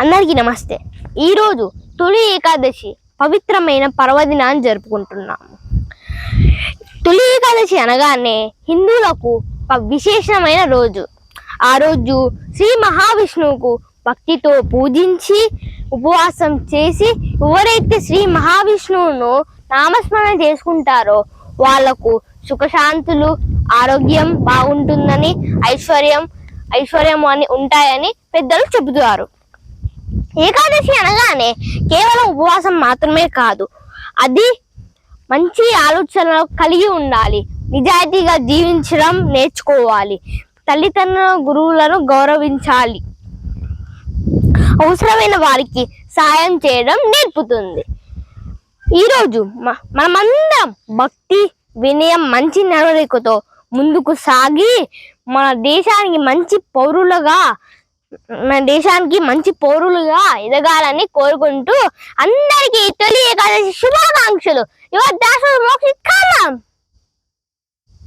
అందరికీ నమస్తే. ఈరోజు తొలి ఏకాదశి పవిత్రమైన పర్వదినాన్ని జరుపుకుంటున్నాము. తొలి ఏకాదశి అనగానే హిందువులకు విశేషమైన రోజు. ఆ రోజు శ్రీ మహావిష్ణువుకు భక్తితో పూజించి ఉపవాసం చేసి ఎవరైతే శ్రీ మహావిష్ణువును నామస్మరణ చేసుకుంటారో వాళ్లకు సుఖశాంతులు, ఆరోగ్యం బాగుంటుందని, ఐశ్వర్యం అని ఉంటాయని పెద్దలు చెబుతారు. ఏకాదశి అనగానే కేవలం ఉపవాసం మాత్రమే కాదు, అది మంచి ఆలోచనలు కలిగి ఉండాలి, నిజాయితీగా జీవించడం నేర్చుకోవాలి, తల్లిదండ్రుల గురువులను గౌరవించాలి, అవసరమైన వారికి సాయం చేయడం నేర్పుతుంది. ఈరోజు మనమందరం భక్తి, వినయం, మంచి నడవడికతో ముందుకు సాగి మన దేశానికి మంచి పౌరులుగా ఎదగాలని కోరుకుంటూ అందరికీ తొలి ఏకాదశి శుభాకాంక్షలు. యువర్ దాసు మోక్షిత్.